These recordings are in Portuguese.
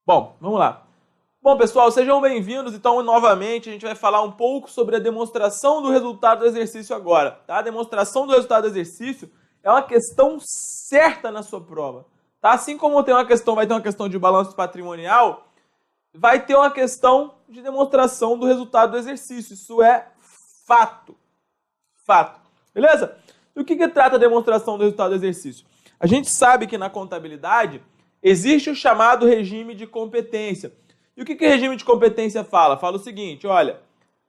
Bom, vamos lá. Bom, pessoal, sejam bem-vindos. Então, novamente, a gente vai falar um pouco sobre a demonstração do resultado do exercício agora. Tá? A demonstração do resultado do exercício é uma questão certa na sua prova. Tá? Assim como vai ter uma questão de balanço patrimonial, vai ter uma questão de demonstração do resultado do exercício. Isso é fato. Fato. Beleza? E o que trata a demonstração do resultado do exercício? A gente sabe que na contabilidade existe o chamado regime de competência. E o que o regime de competência fala? Fala o seguinte, olha,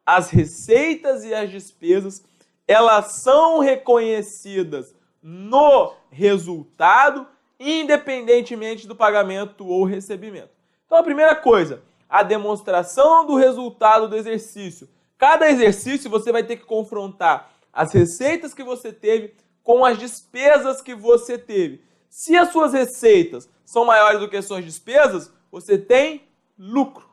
as receitas e as despesas, elas são reconhecidas no resultado, independentemente do pagamento ou recebimento. Então, a primeira coisa, a demonstração do resultado do exercício. Cada exercício você vai ter que confrontar as receitas que você teve com as despesas que você teve. Se as suas receitas são maiores do que as suas despesas, você tem lucro.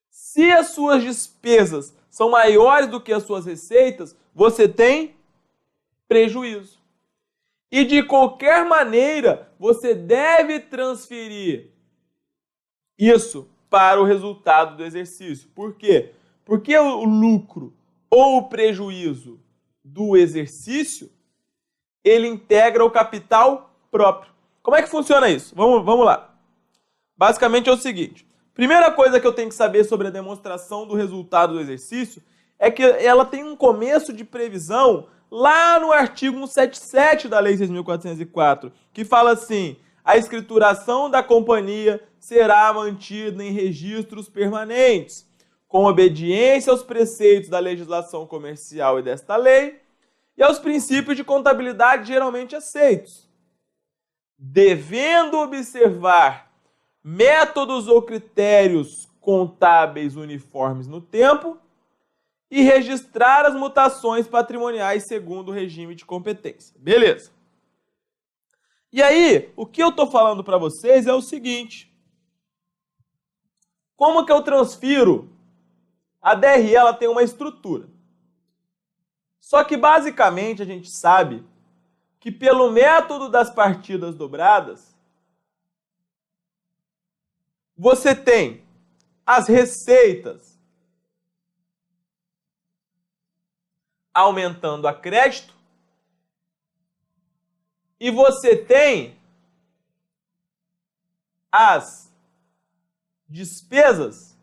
Se as suas despesas são maiores do que as suas receitas, você tem prejuízo. E de qualquer maneira, você deve transferir isso para o resultado do exercício. Por quê? Porque o lucro ou o prejuízo do exercício, ele integra o capital próprio. Como é que funciona isso? Vamos lá. Basicamente é o seguinte. Primeira coisa que eu tenho que saber sobre a demonstração do resultado do exercício é que ela tem um começo de previsão lá no artigo 177 da Lei 6.404, que fala assim, a escrituração da companhia será mantida em registros permanentes, com obediência aos preceitos da legislação comercial e desta lei e aos princípios de contabilidade geralmente aceitos, devendo observar métodos ou critérios contábeis uniformes no tempo e registrar as mutações patrimoniais segundo o regime de competência. Beleza. E aí, o que eu estou falando para vocês é o seguinte. Como que eu transfiro? A DRE ela tem uma estrutura. Só que, basicamente, a gente sabe que pelo método das partidas dobradas, você tem as receitas aumentando a crédito e você tem as despesas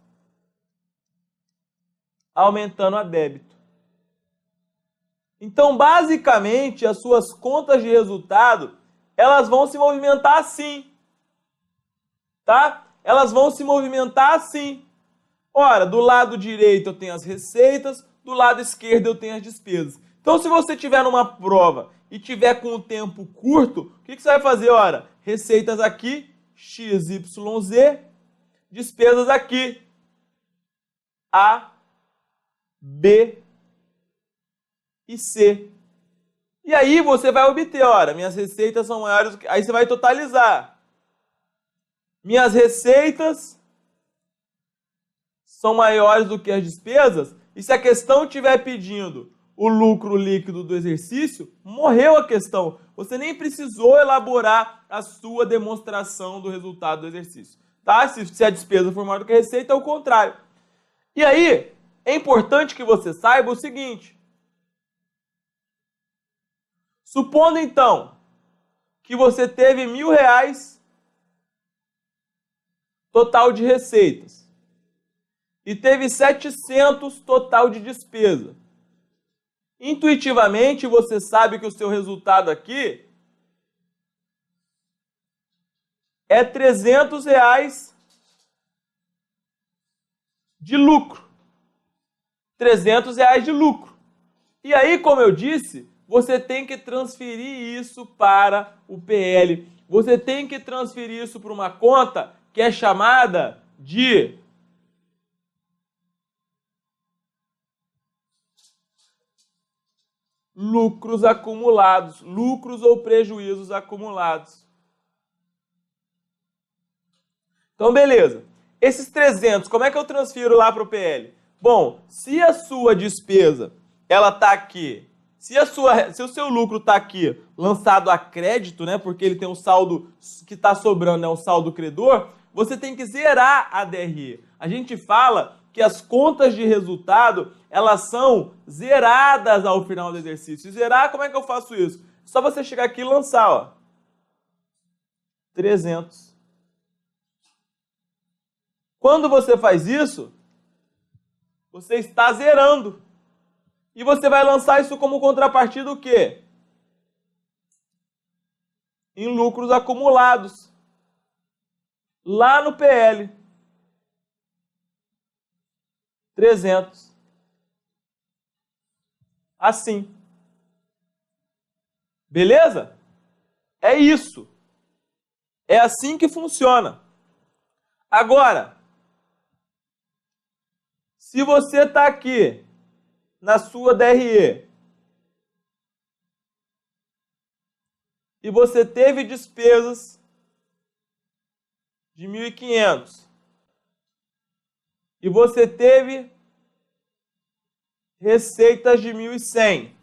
aumentando a débito. Então, basicamente, as suas contas de resultado, elas vão se movimentar assim, tá? Elas vão se movimentar assim. Ora, do lado direito eu tenho as receitas, do lado esquerdo eu tenho as despesas. Então, se você tiver numa prova e tiver com o tempo curto, o que você vai fazer? Ora, receitas aqui, x, y, z, despesas aqui, A, B e C. E aí você vai obter, ora, minhas receitas são maiores do que... Aí você vai totalizar. Minhas receitas são maiores do que as despesas, e se a questão estiver pedindo o lucro líquido do exercício, morreu a questão. Você nem precisou elaborar a sua demonstração do resultado do exercício. Tá? Se a despesa for maior do que a receita, é o contrário. E aí, é importante que você saiba o seguinte. Supondo, então, que você teve R$1.000 total de receitas e teve 700 total de despesa. Intuitivamente, você sabe que o seu resultado aqui é R$300 de lucro. R$300 de lucro. E aí, como eu disse, você tem que transferir isso para o PL. Você tem que transferir isso para uma conta que é chamada de lucros acumulados, lucros ou prejuízos acumulados. Então, beleza. Esses 300, como é que eu transfiro lá para o PL? Bom, se a sua despesa, ela está aqui, se o seu lucro está aqui lançado a crédito, né, porque ele tem um saldo que está sobrando, é um saldo credor, você tem que zerar a DRE. A gente fala que as contas de resultado, elas são zeradas ao final do exercício. E zerar, como é que eu faço isso? É só você chegar aqui e lançar, ó. 300. Quando você faz isso, você está zerando. E você vai lançar isso como contrapartida o quê? Em lucros acumulados. Lá no PL. 300. Assim. Beleza? É isso. É assim que funciona. Agora, se você está aqui na sua DRE e você teve despesas de 1.500 e você teve receitas de 1.100.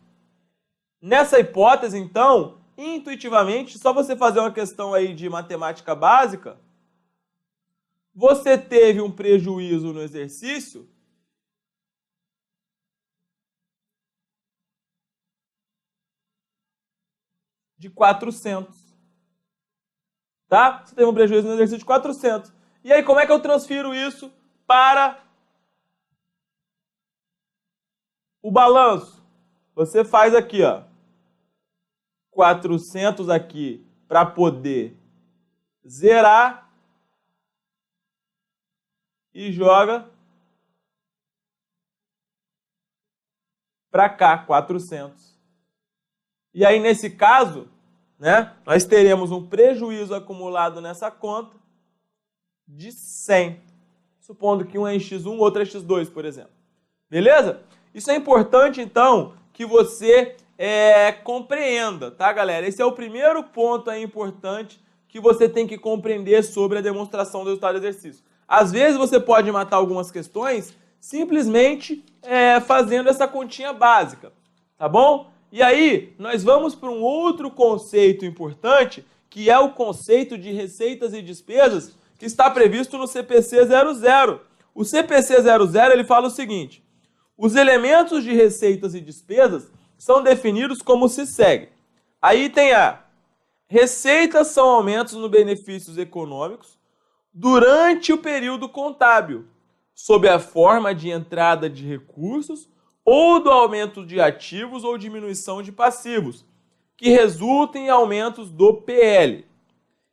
Nessa hipótese, então, intuitivamente, só você fazer uma questão aí de matemática básica, você teve um prejuízo no exercício de 400. Tá? Você teve um prejuízo no exercício de 400. E aí, como é que eu transfiro isso para o balanço? Você faz aqui, ó, 400 aqui para poder zerar e joga para cá, 400. E aí, nesse caso, né, nós teremos um prejuízo acumulado nessa conta de 100. Supondo que um é em X1, outro é X2, por exemplo. Beleza? Isso é importante, então, que você compreenda, tá, galera? Esse é o primeiro ponto aí importante que você tem que compreender sobre a demonstração do resultado do exercício. Às vezes você pode matar algumas questões simplesmente fazendo essa continha básica, tá bom? E aí, nós vamos para um outro conceito importante, que é o conceito de receitas e despesas, que está previsto no CPC 00. O CPC 00, ele fala o seguinte: os elementos de receitas e despesas são definidos como se segue. Aí tem a: receitas são aumentos no benefícios econômicos durante o período contábil, sob a forma de entrada de recursos ou do aumento de ativos ou diminuição de passivos, que resultem em aumentos do PL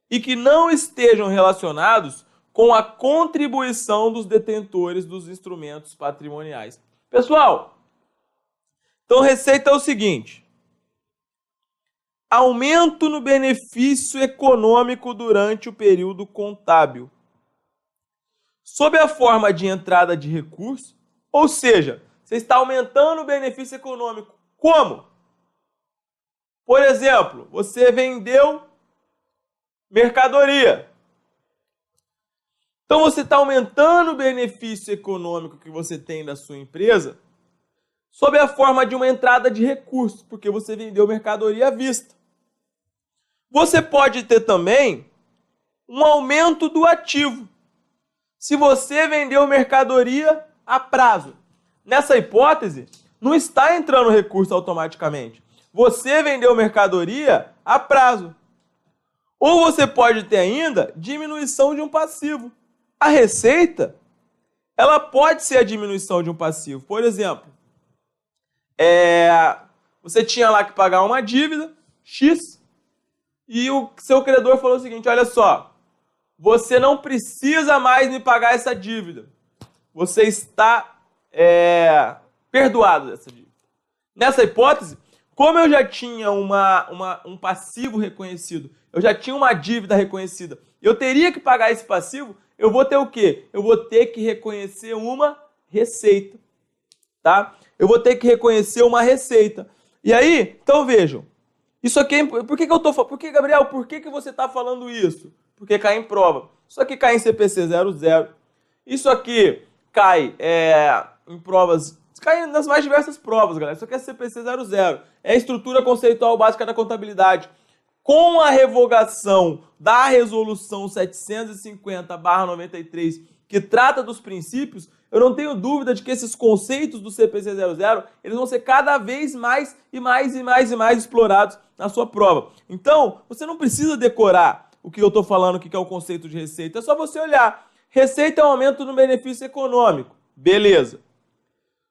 e que não estejam relacionados com a contribuição dos detentores dos instrumentos patrimoniais. Pessoal, então receita é o seguinte: aumento no benefício econômico durante o período contábil, sob a forma de entrada de recursos, ou seja, você está aumentando o benefício econômico. Como? Por exemplo, você vendeu mercadoria. Então você está aumentando o benefício econômico que você tem da sua empresa sob a forma de uma entrada de recursos, porque você vendeu mercadoria à vista. Você pode ter também um aumento do ativo, se você vendeu mercadoria a prazo. Nessa hipótese, não está entrando recurso automaticamente. Você vendeu mercadoria a prazo. Ou você pode ter ainda diminuição de um passivo. A receita, ela pode ser a diminuição de um passivo. Por exemplo, você tinha lá que pagar uma dívida, X, e o seu credor falou o seguinte: olha só, você não precisa mais me pagar essa dívida. Você está perdoado dessa dívida. Nessa hipótese, como eu já tinha um passivo reconhecido, eu já tinha uma dívida reconhecida, eu teria que pagar esse passivo, eu vou ter o quê? Eu vou ter que reconhecer uma receita, tá? Eu vou ter que reconhecer uma receita. E aí, então vejam, isso aqui, por que eu tô falando? Por que, Gabriel, por que você está falando isso? Porque cai em prova. Isso aqui cai em CPC 00. Isso aqui cai em provas, cai nas mais diversas provas, galera. Isso aqui é CPC 00. É a estrutura conceitual básica da contabilidade. com a revogação da resolução 750/93, que trata dos princípios, eu não tenho dúvida de que esses conceitos do CPC 00, eles vão ser cada vez mais explorados na sua prova. Então, você não precisa decorar o que eu estou falando aqui, que é o conceito de receita. É só você olhar. Receita é um aumento no benefício econômico. Beleza.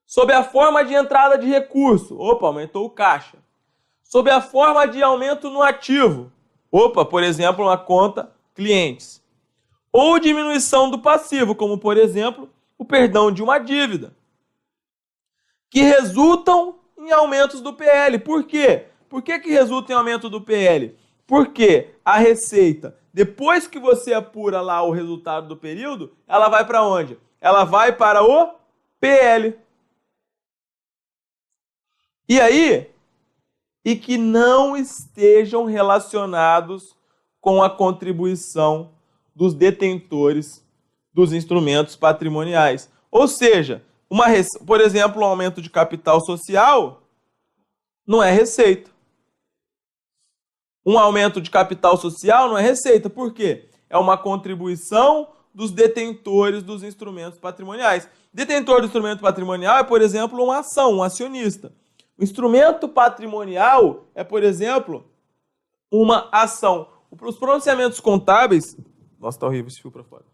Sob a forma de entrada de recurso. Opa, aumentou o caixa. Sob a forma de aumento no ativo. Opa, por exemplo, uma conta clientes. Ou diminuição do passivo, como por exemplo, o perdão de uma dívida, que resultam em aumentos do PL. Por quê? Por que resulta em aumento do PL? Porque a receita, depois que você apura lá o resultado do período, ela vai para onde? Ela vai para o PL. E aí, e que não estejam relacionados com a contribuição dos detentores dos instrumentos patrimoniais. Ou seja, por exemplo, um aumento de capital social não é receita. Um aumento de capital social não é receita. Por quê? É uma contribuição dos detentores dos instrumentos patrimoniais. Detentor do instrumento patrimonial é, por exemplo, uma ação, um acionista. O instrumento patrimonial é, por exemplo, uma ação. Os pronunciamentos contábeis... Nossa, tá horrível esse fio para fora.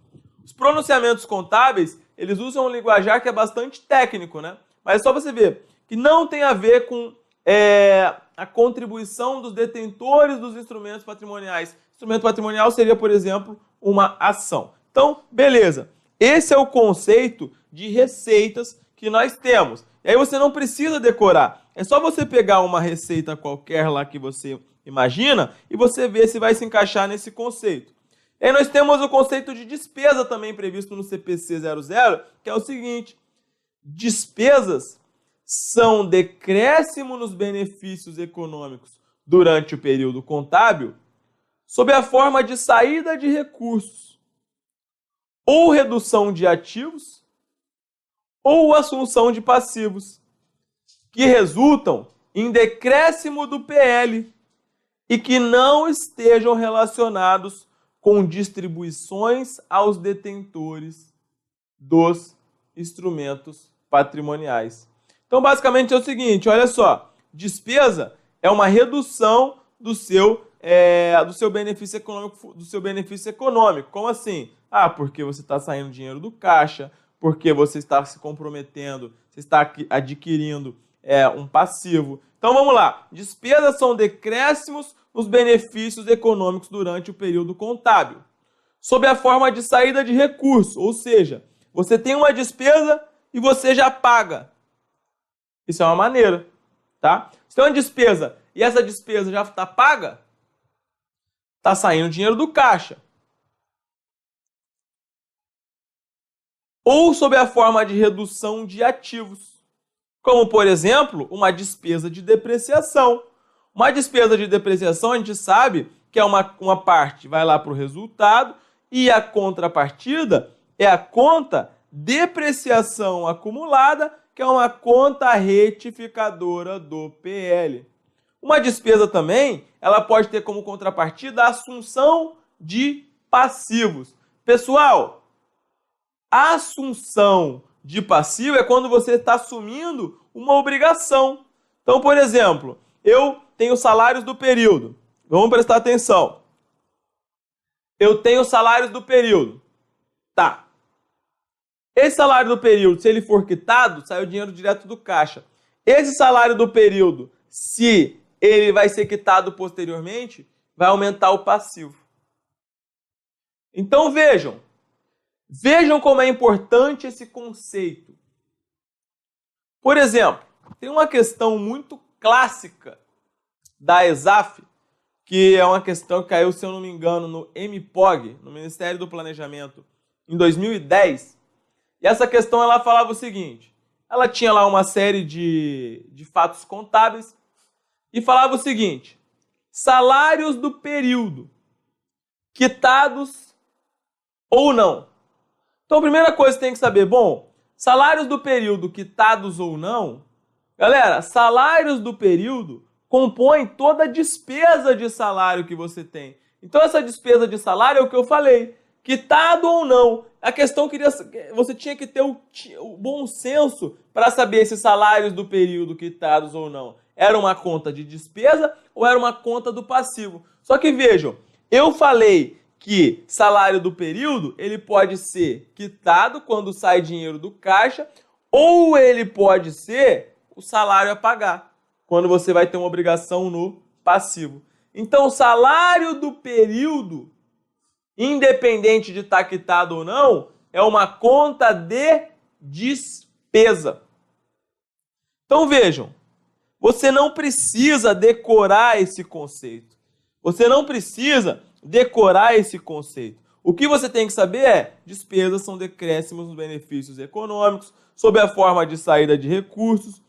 Os pronunciamentos contábeis, eles usam um linguajar que é bastante técnico, né? Mas é só você ver que não tem a ver com a contribuição dos detentores dos instrumentos patrimoniais. Instrumento patrimonial seria, por exemplo, uma ação. Então, beleza. Esse é o conceito de receitas que nós temos. E aí você não precisa decorar. É só você pegar uma receita qualquer lá que você imagina e você ver se vai se encaixar nesse conceito. E aí nós temos o conceito de despesa também previsto no CPC 00, que é o seguinte: despesas são decréscimo nos benefícios econômicos durante o período contábil sob a forma de saída de recursos, ou redução de ativos, ou assunção de passivos, que resultam em decréscimo do PL e que não estejam relacionados com distribuições aos detentores dos instrumentos patrimoniais. Então, basicamente é o seguinte, olha só, despesa é uma redução do seu benefício econômico. Como assim? Ah, porque você está saindo dinheiro do caixa, porque você está se comprometendo, você está adquirindo um passivo. Então, vamos lá. Despesas são decréscimos nos benefícios econômicos durante o período contábil, sob a forma de saída de recurso, ou seja, você tem uma despesa e você já paga. Isso é uma maneira, tá? Se tem uma despesa e essa despesa já está paga, está saindo dinheiro do caixa. Ou sob a forma de redução de ativos, como, por exemplo, uma despesa de depreciação. Uma despesa de depreciação, a gente sabe que é uma parte vai lá para o resultado e a contrapartida é a conta depreciação acumulada, que é uma conta retificadora do PL. Uma despesa também, ela pode ter como contrapartida a assunção de passivos. Pessoal, a assunção de passivo é quando você está assumindo uma obrigação. Então, por exemplo, eu tenho salários do período. Vamos prestar atenção. Eu tenho salários do período. Tá. Esse salário do período, se ele for quitado, sai o dinheiro direto do caixa. Esse salário do período, se ele vai ser quitado posteriormente, vai aumentar o passivo. Então vejam como é importante esse conceito. Por exemplo, tem uma questão muito clássica da ESAF, que é uma questão que caiu, se eu não me engano, no MPOG, no Ministério do Planejamento, em 2010. E essa questão ela falava o seguinte, ela tinha lá uma série de fatos contábeis e falava o seguinte, salários do período, quitados ou não. Então a primeira coisa que tem que saber, bom, salários do período quitados ou não, galera, salários do período compõe toda a despesa de salário que você tem. Então essa despesa de salário é o que eu falei, quitado ou não. A questão que você tinha que ter o bom senso para saber se salários do período quitados ou não. Era uma conta de despesa ou era uma conta do passivo? Só que vejam, eu falei que salário do período ele pode ser quitado quando sai dinheiro do caixa ou ele pode ser o salário a pagar, quando você vai ter uma obrigação no passivo. Então, o salário do período, independente de estar quitado ou não, é uma conta de despesa. Então, vejam, você não precisa decorar esse conceito. Você não precisa decorar esse conceito. O que você tem que saber é, despesas são decréscimos nos benefícios econômicos, sob a forma de saída de recursos,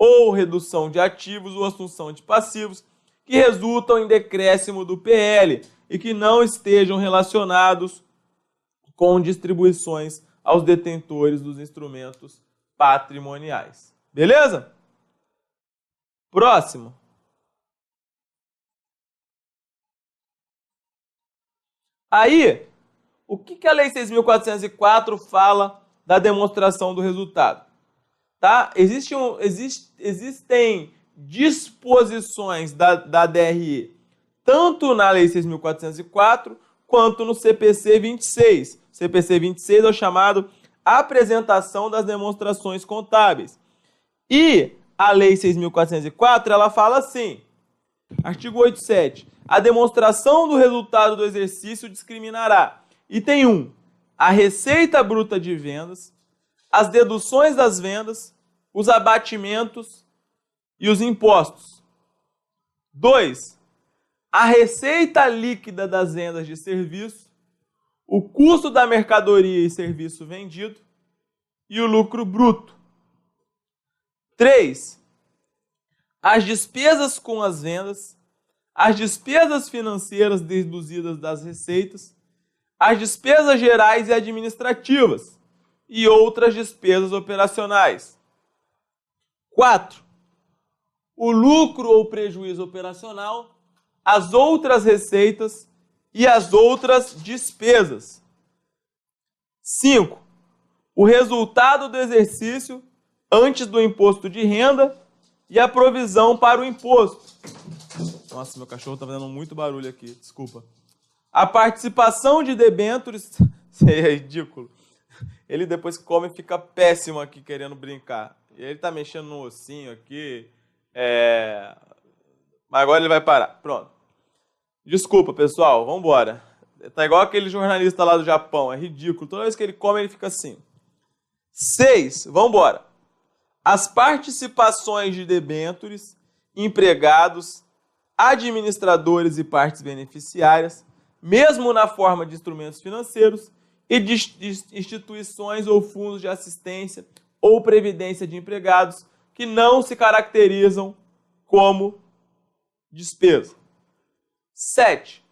ou redução de ativos ou assunção de passivos, que resultam em decréscimo do PL e que não estejam relacionados com distribuições aos detentores dos instrumentos patrimoniais. Beleza? Próximo. Aí, o que a Lei 6.404 fala da demonstração do resultado? Tá? Existem disposições da DRE, tanto na Lei 6.404 quanto no CPC 26. CPC 26 é o chamado Apresentação das Demonstrações Contábeis. E a Lei 6.404, ela fala assim, artigo 87, a demonstração do resultado do exercício discriminará, item 1, a receita bruta de vendas, as deduções das vendas, os abatimentos e os impostos. 2. A receita líquida das vendas de serviço, o custo da mercadoria e serviço vendido e o lucro bruto. 3. As despesas com as vendas, as despesas financeiras deduzidas das receitas, as despesas gerais e administrativas e outras despesas operacionais. 4. O lucro ou prejuízo operacional, as outras receitas e as outras despesas. 5. O resultado do exercício antes do imposto de renda e a provisão para o imposto. Nossa, meu cachorro está fazendo muito barulho aqui, desculpa. A participação de debêntures... Isso aí é ridículo. Ele depois que come fica péssimo aqui querendo brincar. Ele tá mexendo no ossinho aqui. Mas agora ele vai parar. Pronto. Desculpa, pessoal. Vamos embora. Tá igual aquele jornalista lá do Japão. É ridículo. Toda vez que ele come, ele fica assim. 6. Vamos embora. As participações de debêntures, empregados, administradores e partes beneficiárias, mesmo na forma de instrumentos financeiros e de instituições ou fundos de assistência ou previdência de empregados que não se caracterizam como despesa. 7.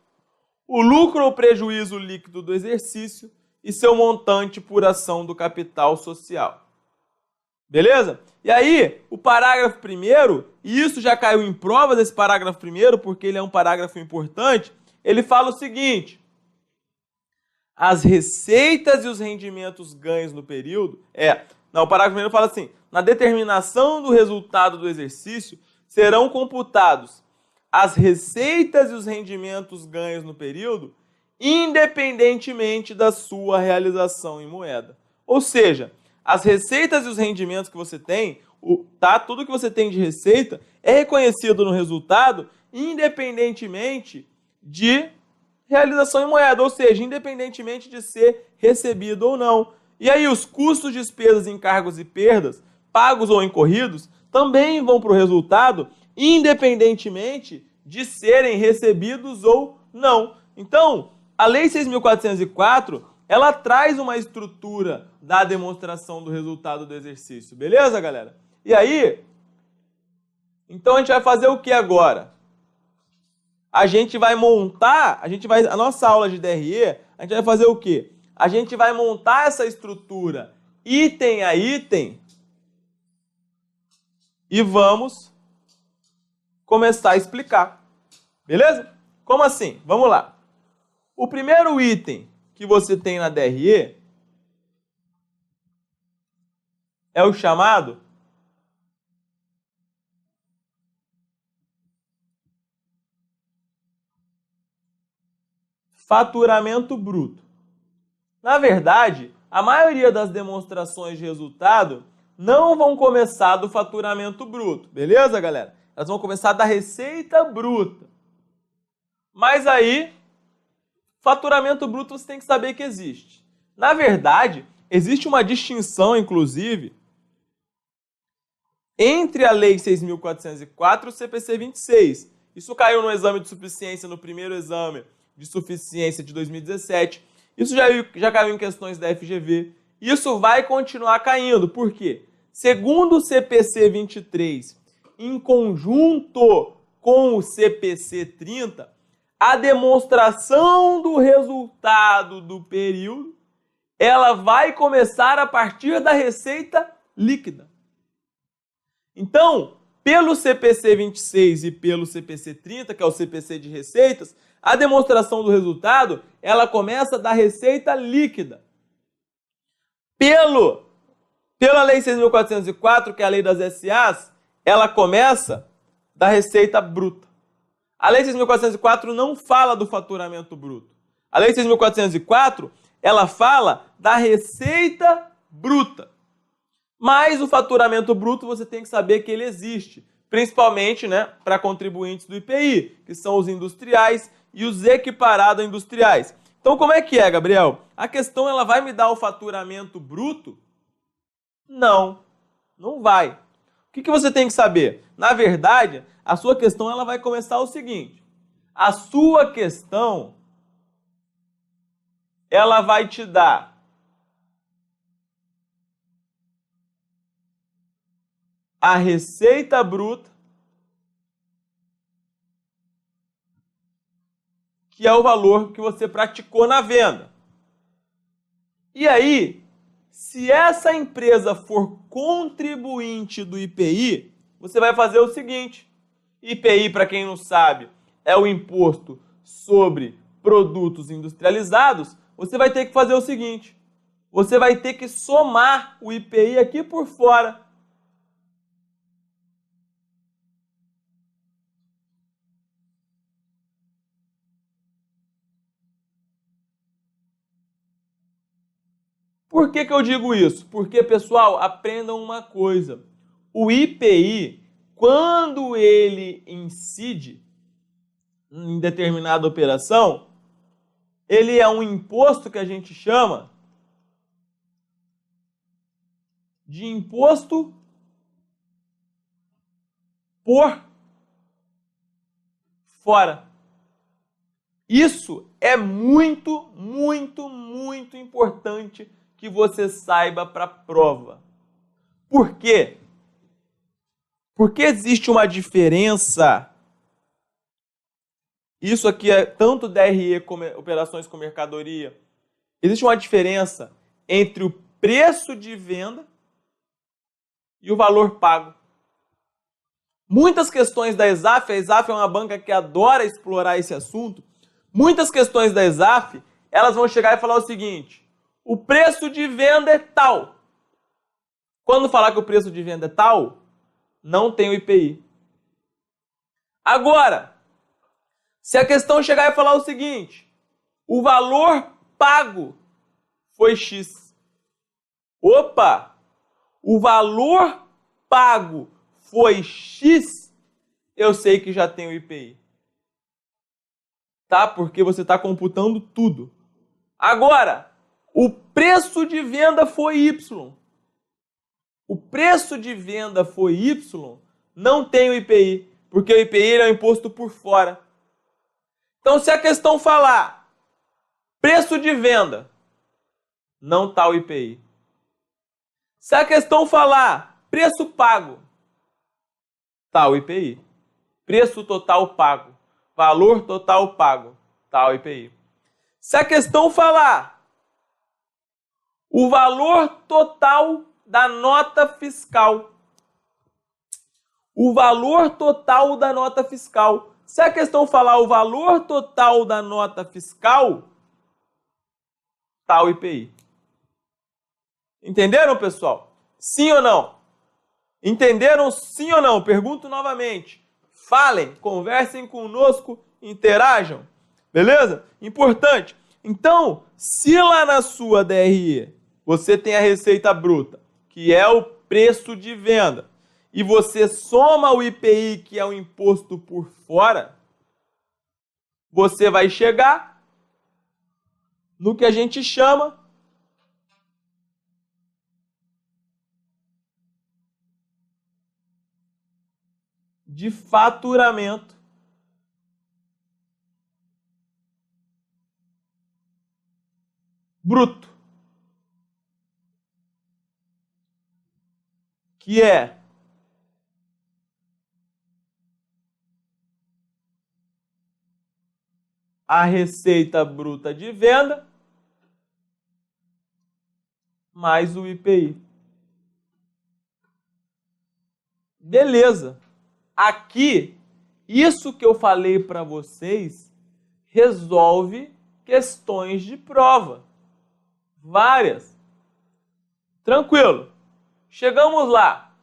O lucro ou prejuízo líquido do exercício e seu montante por ação do capital social. Beleza? E aí, o parágrafo 1º, e isso já caiu em prova desse parágrafo 1º, porque ele é um parágrafo importante, ele fala o seguinte: as receitas e os rendimentos ganhos no período... o parágrafo 1º fala assim, na determinação do resultado do exercício, serão computados as receitas e os rendimentos ganhos no período, independentemente da sua realização em moeda. Ou seja, as receitas e os rendimentos que você tem, tudo que você tem de receita, é reconhecido no resultado, independentemente de realização em moeda, ou seja, independentemente de ser recebido ou não. E aí os custos, despesas, encargos e perdas, pagos ou incorridos, também vão para o resultado, independentemente de serem recebidos ou não. Então, a Lei 6.404, ela traz uma estrutura da demonstração do resultado do exercício. Beleza, galera? E aí, então a gente vai fazer o que agora? A gente vai montar, a nossa aula de DRE, a gente vai fazer o quê? A gente vai montar essa estrutura item a item e vamos começar a explicar. Beleza? Como assim? Vamos lá. O primeiro item que você tem na DRE é o chamado faturamento bruto. Na verdade, a maioria das demonstrações de resultado não vão começar do faturamento bruto, beleza, galera? Elas vão começar da receita bruta. Mas aí, faturamento bruto você tem que saber que existe. Na verdade, existe uma distinção, inclusive, entre a Lei 6.404 e o CPC 26. Isso caiu no exame de suficiência, no primeiro exame de suficiência de 2017. Isso já caiu em questões da FGV. Isso vai continuar caindo. Por quê? Segundo o CPC 23, em conjunto com o CPC 30, a demonstração do resultado do período, ela vai começar a partir da receita líquida. Então, pelo CPC 26 e pelo CPC 30, que é o CPC de receitas, a demonstração do resultado, ela começa da receita líquida. Pela Lei 6.404, que é a lei das SAs, ela começa da receita bruta. A Lei 6.404 não fala do faturamento bruto. A Lei 6.404, ela fala da receita bruta. Mas o faturamento bruto você tem que saber que ele existe, principalmente, né, para contribuintes do IPI, que são os industriais e os equiparados industriais. Então, como é que é, Gabriel? A questão ela vai me dar o faturamento bruto? Não, não vai. O que você tem que saber? Na verdade, a sua questão ela vai começar o seguinte. A sua questão ela vai te dar a receita bruta, que é o valor que você praticou na venda. E aí, se essa empresa for contribuinte do IPI, você vai fazer o seguinte. IPI, para quem não sabe, é o imposto sobre produtos industrializados. Você vai ter que fazer o seguinte. Você vai ter que somar o IPI aqui por fora. Por que eu digo isso? Porque, pessoal, aprendam uma coisa. O IPI, quando ele incide em determinada operação, ele é um imposto que a gente chama de imposto por fora. Isso é muito, muito, muito importante que você saiba para a prova. Por quê? Porque existe uma diferença. Isso aqui é tanto DRE como operações com mercadoria. Existe uma diferença entre o preço de venda e o valor pago. Muitas questões da ESAF, a ESAF é uma banca que adora explorar esse assunto. Muitas questões da ESAF, elas vão chegar e falar o seguinte: o preço de venda é tal. Quando falar que o preço de venda é tal, não tem o IPI. Agora, se a questão chegar e falar o seguinte: o valor pago foi X. Opa! O valor pago foi X, eu sei que já tem o IPI. Tá? Porque você está computando tudo. Agora, o preço de venda foi Y. O preço de venda foi Y, não tem o IPI, porque o IPI é um imposto por fora. Então, se a questão falar preço de venda, não está o IPI. Se a questão falar preço pago, está o IPI. Preço total pago, valor total pago, está o IPI. Se a questão falar o valor total da nota fiscal, o valor total da nota fiscal. Se a questão falar o valor total da nota fiscal, tá o IPI. Entenderam, pessoal? Sim ou não? Entenderam sim ou não? Pergunto novamente. Falem, conversem conosco, interajam. Beleza? Importante. Então, se lá na sua DRE você tem a receita bruta, que é o preço de venda, e você soma o IPI, que é o imposto por fora, você vai chegar no que a gente chama de faturamento bruto, que é a receita bruta de venda mais o IPI. Beleza. Aqui, isso que eu falei para vocês resolve questões de prova. Várias. Tranquilo. Chegamos lá.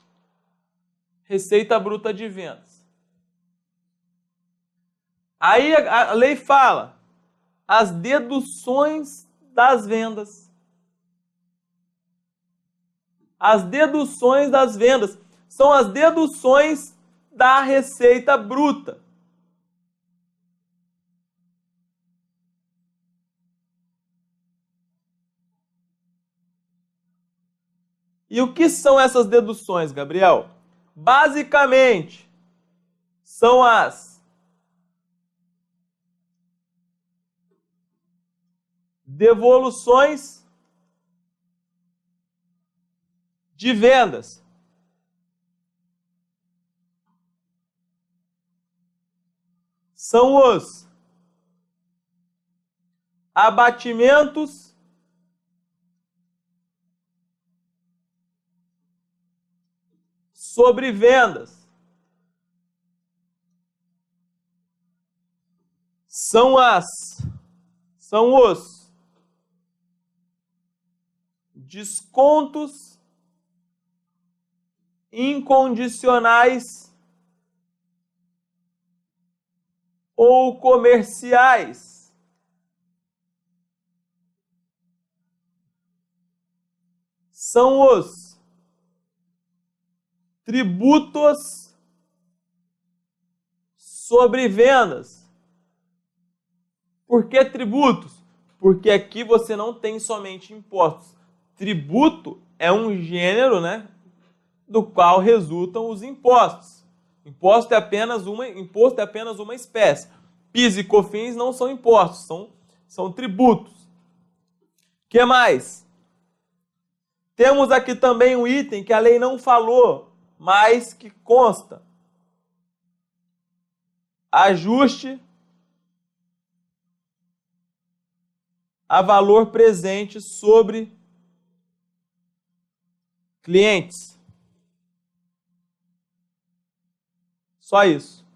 Receita bruta de vendas. Aí a lei fala as deduções das vendas. As deduções das vendas são as deduções da receita bruta. E o que são essas deduções, Gabriel? Basicamente, são as devoluções de vendas. São os abatimentos sobre vendas. São os descontos incondicionais ou comerciais. São os tributos sobre vendas. Por que tributos? Porque aqui você não tem somente impostos. Tributo é um gênero, né, do qual resultam os impostos. Imposto é apenas uma espécie. PIS e COFINS não são impostos, são tributos. O que mais? Temos aqui também um item que a lei não falou, mas que consta. Ajuste a valor presente sobre clientes. Só isso.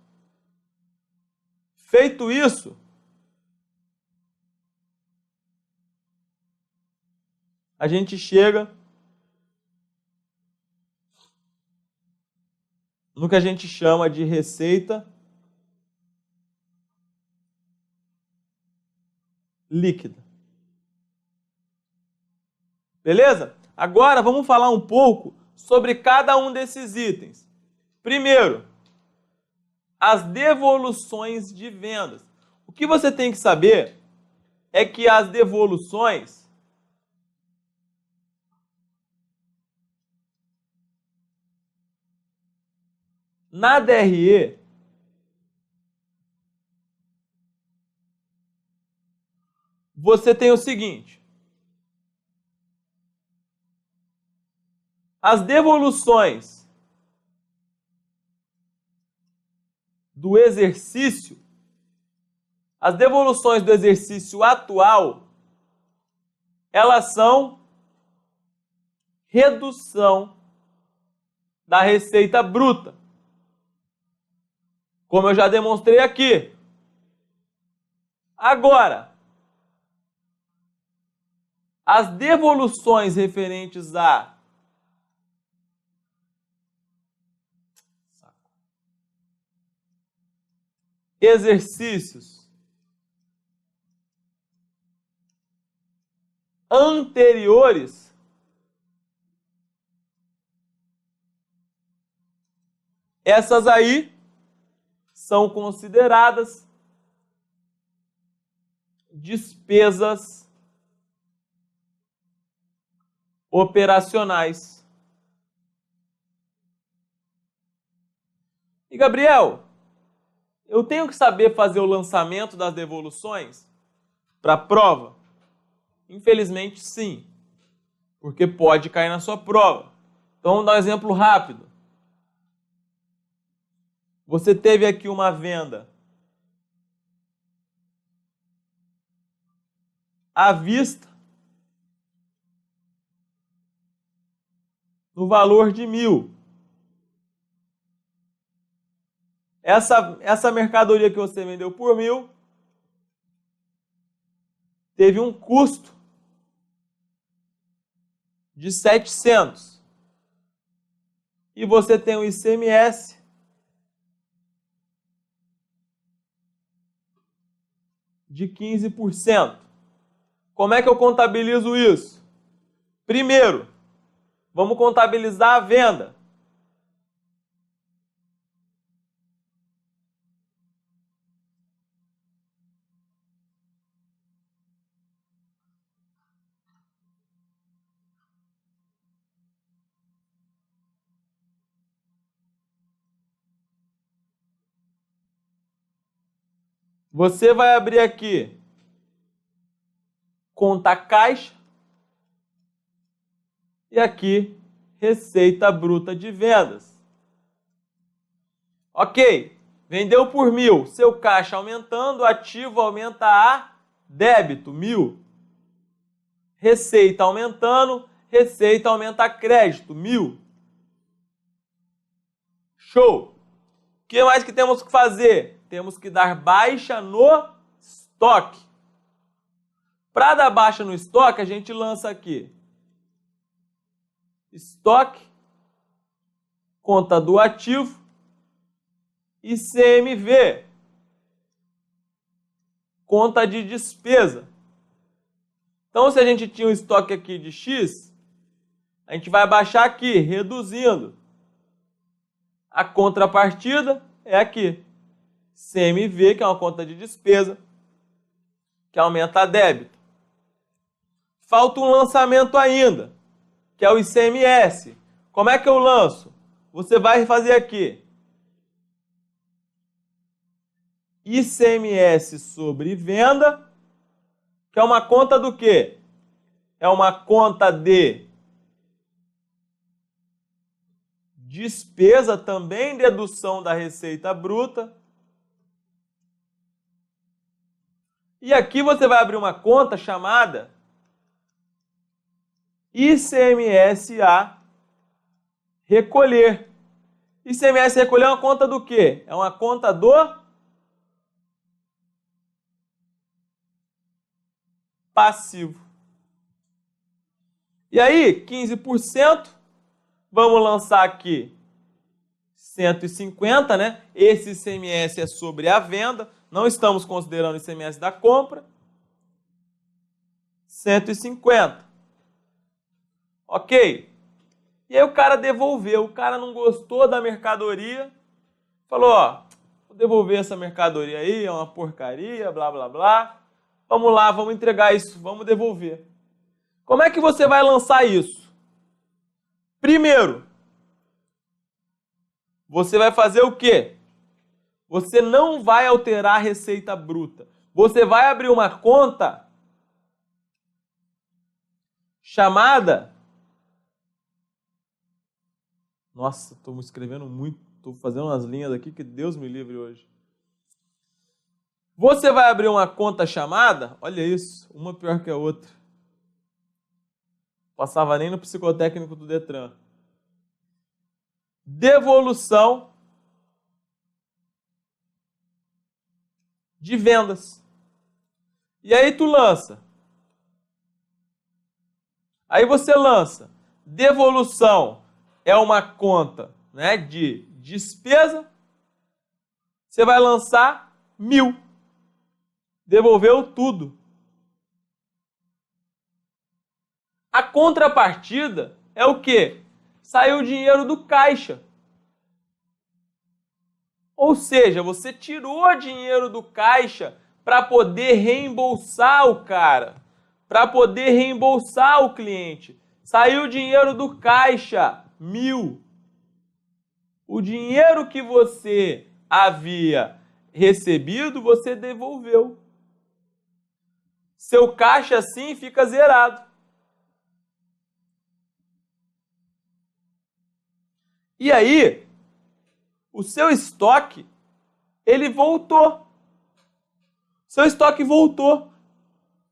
Feito isso, a gente chega no que a gente chama de receita líquida. Beleza? Agora vamos falar um pouco sobre cada um desses itens. Primeiro, as devoluções de vendas. O que você tem que saber é que as devoluções na DRE você tem o seguinte: as devoluções do exercício, as devoluções do exercício atual, elas são redução da receita bruta. como eu já demonstrei aqui. Agora, as devoluções referentes a exercícios anteriores essas aí são consideradas despesas operacionais. E Gabriel, eu tenho que saber fazer o lançamento das devoluções para a prova? Infelizmente, sim, porque pode cair na sua prova. Então, vamos dar um exemplo rápido. Você teve aqui uma venda à vista no valor de 1.000. Essa mercadoria que você vendeu por 1.000 teve um custo de 700. E você tem o ICMS de 15%. Como é que eu contabilizo isso? Primeiro, vamos contabilizar a venda. Você vai abrir aqui conta caixa e aqui receita bruta de vendas. Ok, vendeu por 1.000, seu caixa aumentando, ativo aumenta a débito, 1.000. Receita aumentando, receita aumenta a crédito, 1.000. Show! O que mais que temos que fazer? Temos que dar baixa no estoque. Para dar baixa no estoque, a gente lança aqui estoque, conta do ativo, ICMV, conta de despesa. Então, se a gente tinha um estoque aqui de X, a gente vai baixar aqui, reduzindo. A contrapartida é aqui, CMV, que é uma conta de despesa, que aumenta a débito. Falta um lançamento ainda, que é o ICMS. Como é que eu lanço? Você vai fazer aqui ICMS sobre venda, que é uma conta do quê? É uma conta de despesa, também dedução da receita bruta. E aqui você vai abrir uma conta chamada ICMS a recolher. ICMS a recolher é uma conta do quê? É uma conta do passivo. E aí, 15%, vamos lançar aqui 150, né? Esse ICMS é sobre a venda, não estamos considerando o ICMS da compra. 150. Ok. E aí o cara devolveu, o cara não gostou da mercadoria, falou, ó, vou devolver essa mercadoria aí, é uma porcaria, blá, blá, blá. Vamos lá, vamos entregar isso, vamos devolver. Como é que você vai lançar isso? Primeiro, você vai fazer o quê? Você não vai alterar a receita bruta. Você vai abrir uma conta chamada... Nossa, estou escrevendo muito, estou fazendo umas linhas aqui que Deus me livre hoje. Você vai abrir uma conta chamada, olha isso, uma pior que a outra. Passava nem no psicotécnico do Detran. Devolução de vendas. E aí tu lança. Aí você lança. Devolução é uma conta, né, de despesa. Você vai lançar 1.000. Devolveu tudo. A contrapartida é o quê? Saiu o dinheiro do caixa. Ou seja, você tirou dinheiro do caixa para poder reembolsar o cara, para poder reembolsar o cliente. Saiu dinheiro do caixa, 1.000. O dinheiro que você havia recebido, você devolveu. Seu caixa assim fica zerado. E aí, o seu estoque, ele voltou. Seu estoque voltou.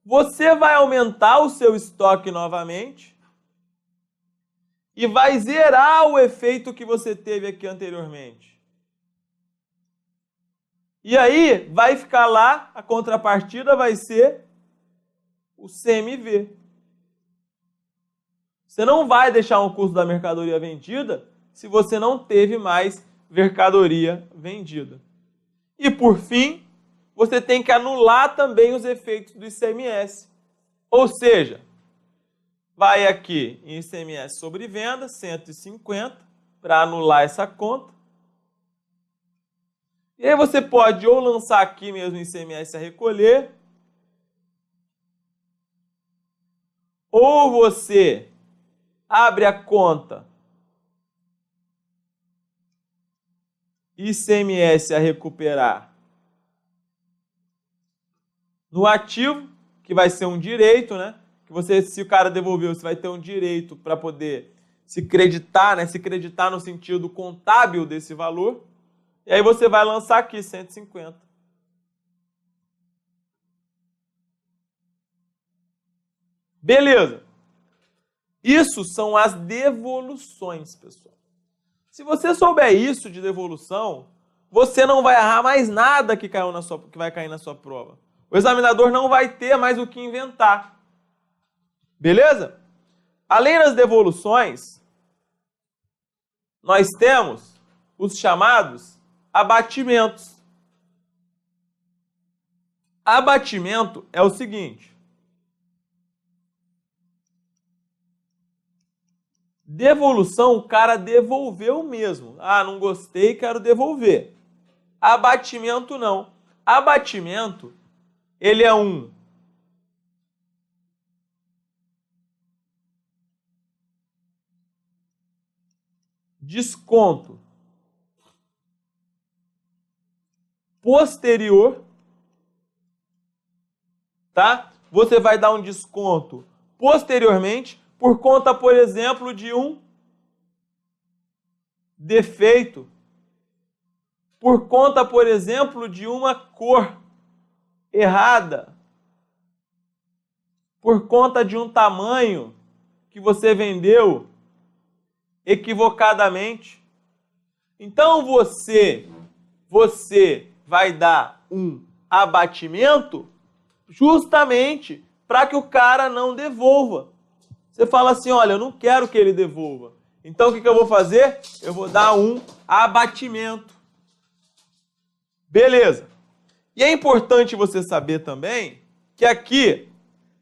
Você vai aumentar o seu estoque novamente e vai zerar o efeito que você teve aqui anteriormente. E aí, vai ficar lá, a contrapartida vai ser o CMV. Você não vai deixar um custo da mercadoria vendida se você não teve mais mercadoria vendida. E por fim, você tem que anular também os efeitos do ICMS. Ou seja, vai aqui em ICMS sobre venda, 150, para anular essa conta. E aí você pode ou lançar aqui mesmo o ICMS a recolher, ou você abre a conta ICMS a recuperar no ativo, que vai ser um direito, né? Que você, se o cara devolveu, você vai ter um direito para poder se creditar, né? Se creditar no sentido contábil desse valor. E aí você vai lançar aqui 150. Beleza. Isso são as devoluções, pessoal. Se você souber isso de devolução, você não vai errar mais nada que vai cair na sua prova. O examinador não vai ter mais o que inventar. Beleza? Além das devoluções, nós temos os chamados abatimentos. Abatimento é o seguinte: devolução, o cara devolveu mesmo. Ah, não gostei, quero devolver. Abatimento não. Abatimento, ele é um desconto posterior, tá? Você vai dar um desconto posteriormente por conta, por exemplo, de um defeito, por conta, por exemplo, de uma cor errada, por conta de um tamanho que você vendeu equivocadamente. Então você vai dar um abatimento justamente para que o cara não devolva. Você fala assim, olha, eu não quero que ele devolva. Então o que eu vou fazer? Eu vou dar um abatimento. Beleza. E é importante você saber também que aqui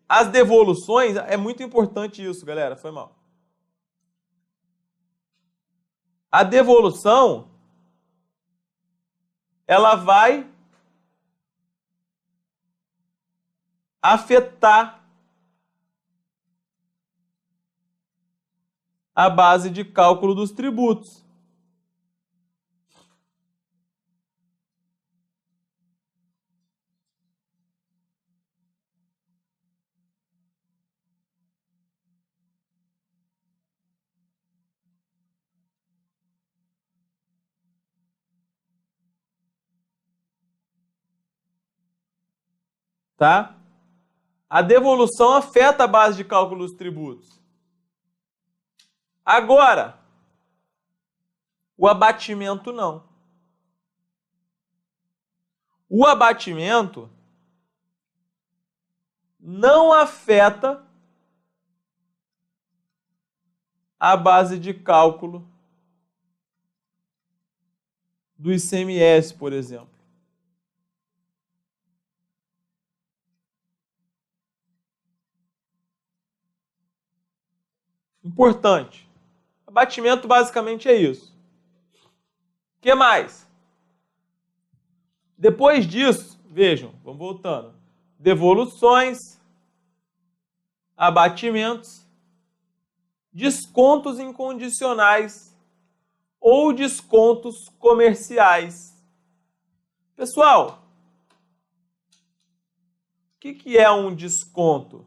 as devoluções, é muito importante isso, galera, foi mal. A devolução, ela vai afetar a base de cálculo dos tributos. Tá? A devolução afeta a base de cálculo dos tributos. Agora, o abatimento não. O abatimento não afeta a base de cálculo do ICMS, por exemplo. Importante. Abatimento basicamente é isso. O que mais? Depois disso, vejam, vamos voltando. Devoluções, abatimentos, descontos incondicionais ou descontos comerciais. Pessoal, o que é um desconto?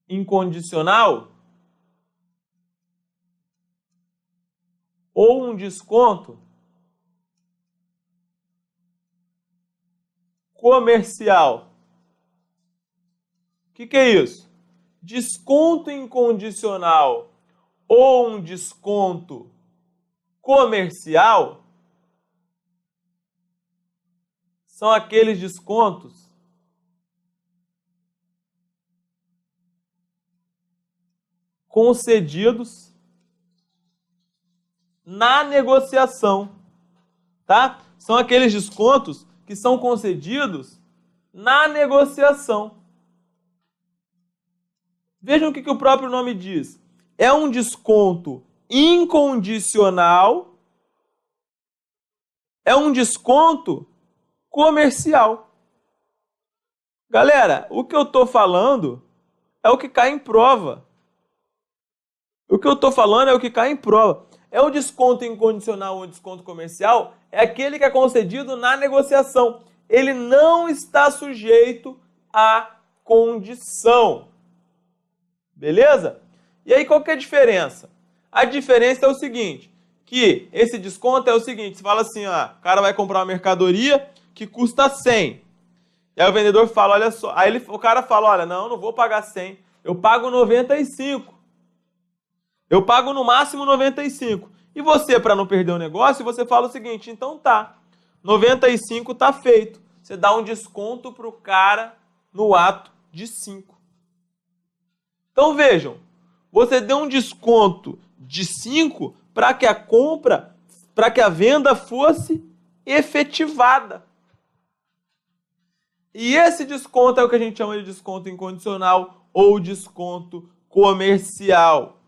Incondicional ou um desconto comercial. O que é isso? Desconto incondicional ou um desconto comercial são aqueles descontos concedidos na negociação, tá? São aqueles descontos que são concedidos na negociação. Vejam o que o próprio nome diz. É um desconto incondicional, é um desconto comercial. Galera, o que eu estou falando é o que cai em prova. O que eu estou falando é o que cai em prova. É o desconto incondicional ou desconto comercial, é aquele que é concedido na negociação. Ele não está sujeito à condição. Beleza? E aí qual que é a diferença? A diferença é o seguinte, que esse desconto é o seguinte, você fala assim, ó, o cara vai comprar uma mercadoria que custa 100. E aí o vendedor fala, olha só, aí o cara fala, olha, não vou pagar 100, eu pago 95. Eu pago no máximo 95. E você, para não perder o negócio, você fala o seguinte, então tá, 95 tá feito. Você dá um desconto pro cara no ato de 5. Então vejam, você deu um desconto de 5 para que a compra, para que a venda fosse efetivada. E esse desconto é o que a gente chama de desconto incondicional ou desconto comercial.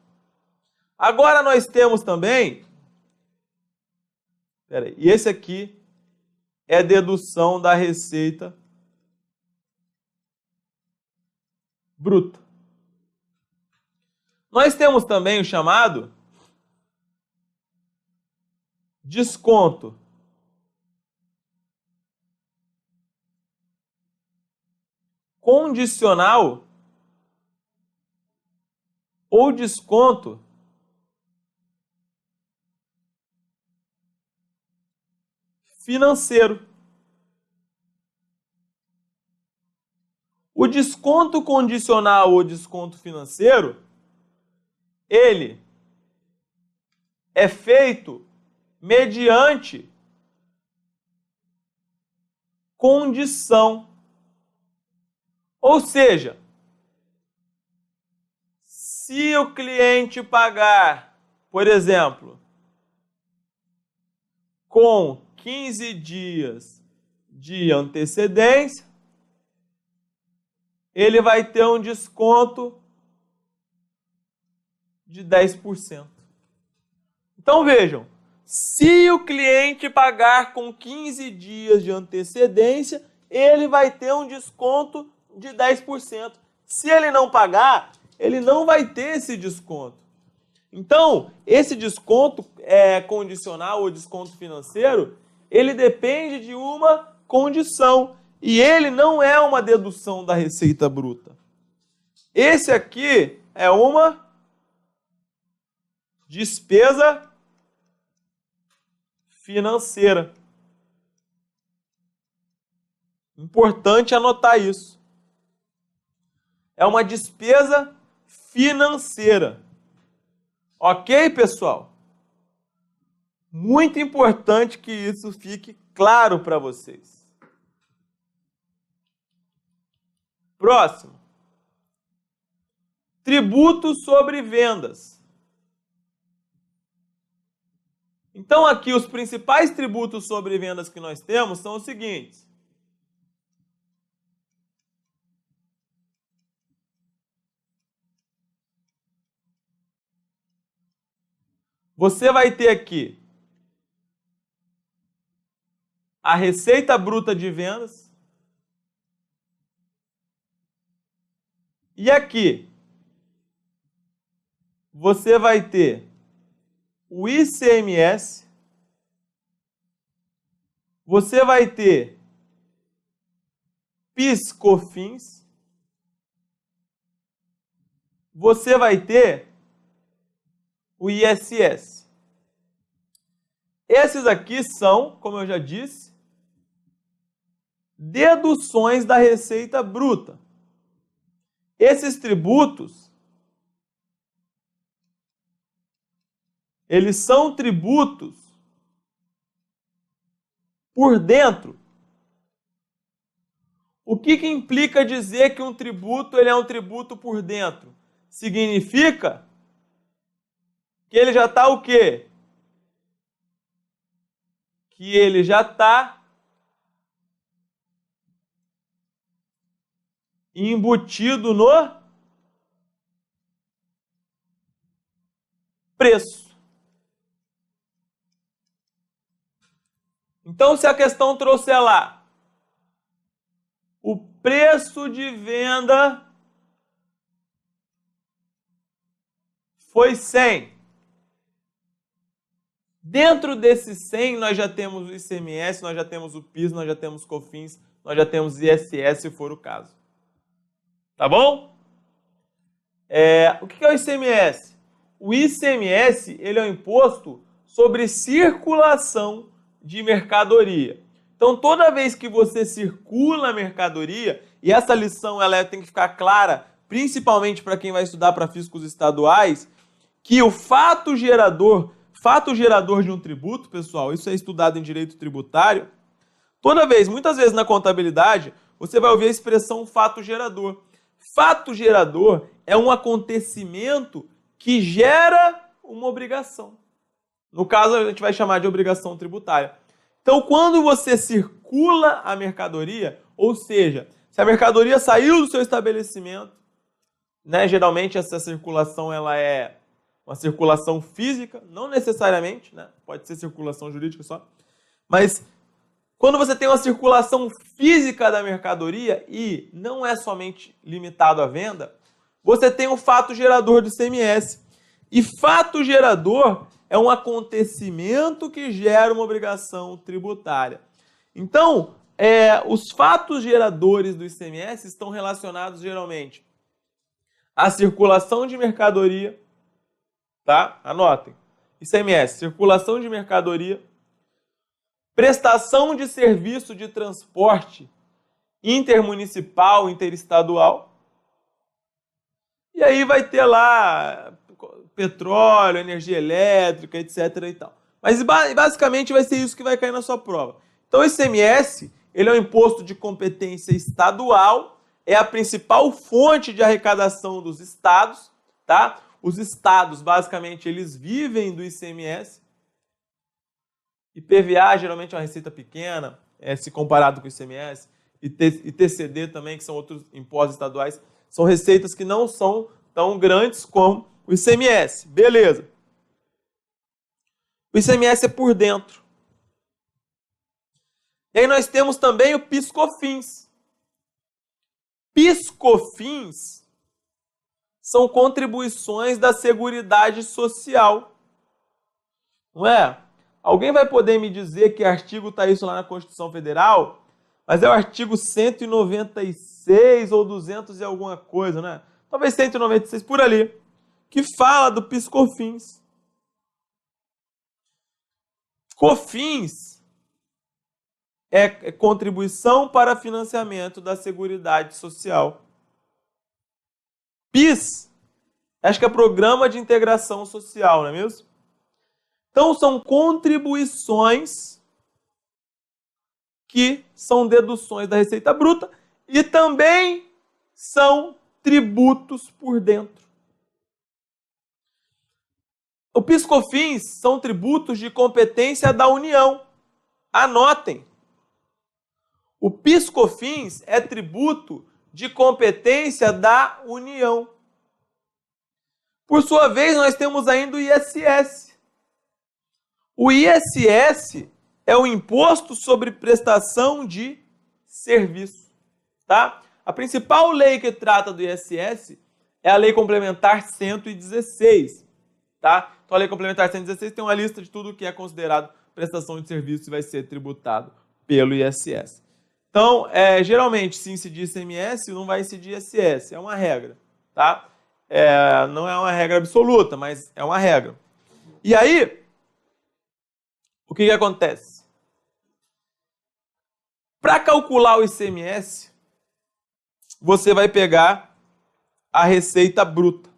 Agora nós temos também, e esse aqui é dedução da receita bruta. Nós temos também o chamado desconto condicional ou desconto financeiro. O desconto condicional ou desconto financeiro, ele é feito mediante condição. Ou seja, se o cliente pagar, por exemplo, com 15 dias de antecedência, ele vai ter um desconto de 10%. Então vejam, se o cliente pagar com 15 dias de antecedência, ele vai ter um desconto de 10%. Se ele não pagar, ele não vai ter esse desconto. Então, esse desconto condicional ou desconto financeiro, ele depende de uma condição. E ele não é uma dedução da receita bruta. Esse aqui é uma despesa financeira. Importante anotar isso. É uma despesa financeira. Ok, pessoal? Muito importante que isso fique claro para vocês. Próximo. Tributo sobre vendas. Então, aqui, os principais tributos sobre vendas que nós temos são os seguintes. Você vai ter aqui a receita bruta de vendas. E aqui, você vai ter o ICMS. Você vai ter PIS/COFINS. Você vai ter o ISS. Esses aqui são, como eu já disse, deduções da receita bruta. Esses tributos, eles são tributos por dentro. O que implica dizer que um tributo ele é um tributo por dentro? Significa que ele já está o quê? Que ele já está embutido no preço. Então, se a questão trouxer lá o preço de venda foi 100. Dentro desse 100, nós já temos o ICMS, nós já temos o PIS, nós já temos COFINS, nós já temos ISS, se for o caso. Tá bom? O que é o ICMS? O ICMS ele é um imposto sobre circulação de mercadoria. Então, toda vez que você circula a mercadoria, e essa lição ela tem que ficar clara, principalmente para quem vai estudar para fiscos estaduais, que o fato gerador de um tributo, pessoal, isso é estudado em direito tributário, muitas vezes na contabilidade, você vai ouvir a expressão fato gerador. Fato gerador é um acontecimento que gera uma obrigação. No caso, a gente vai chamar de obrigação tributária. Então, quando você circula a mercadoria, ou seja, se a mercadoria saiu do seu estabelecimento, né, geralmente essa circulação ela é uma circulação física, não necessariamente, né, pode ser circulação jurídica só, mas quando você tem uma circulação física da mercadoria e não é somente limitado à venda, você tem um fato gerador do ICMS. E fato gerador é um acontecimento que gera uma obrigação tributária. Então, os fatos geradores do ICMS estão relacionados geralmente à circulação de mercadoria, tá? Anotem. ICMS, circulação de mercadoria, prestação de serviço de transporte intermunicipal, interestadual. E aí vai ter lá petróleo, energia elétrica, etc. e tal. Mas basicamente vai ser isso que vai cair na sua prova. Então o ICMS, ele é um imposto de competência estadual, é a principal fonte de arrecadação dos estados, tá? Os estados, basicamente, eles vivem do ICMS. IPVA geralmente é uma receita pequena, se comparado com o ICMS, e TCD também, que são outros impostos estaduais, são receitas que não são tão grandes como o ICMS. Beleza. O ICMS é por dentro. E aí nós temos também o PIS/COFINS. PIS/COFINS são contribuições da Seguridade Social. Não é? Alguém vai poder me dizer que artigo está isso lá na Constituição Federal? Mas é o artigo 196 ou 200 e alguma coisa, né? Talvez 196 por ali, que fala do PIS/COFINS. COFINS é contribuição para financiamento da Seguridade Social. PIS, acho que é Programa de Integração Social, não é mesmo? Então, são contribuições que são deduções da Receita Bruta e também são tributos por dentro. O PIS/COFINS são tributos de competência da União. Anotem. O PIS/COFINS é tributo de competência da União. Por sua vez, nós temos ainda o ISS. O ISS é o Imposto sobre Prestação de Serviço, tá? A principal lei que trata do ISS é a Lei Complementar 116, tá? Então a Lei Complementar 116 tem uma lista de tudo que é considerado prestação de serviço e vai ser tributado pelo ISS. Então, geralmente, se incidir ICMS, não vai incidir ISS, é uma regra, tá? Não é uma regra absoluta, mas é uma regra. E aí, o que acontece? Para calcular o ICMS, você vai pegar a receita bruta.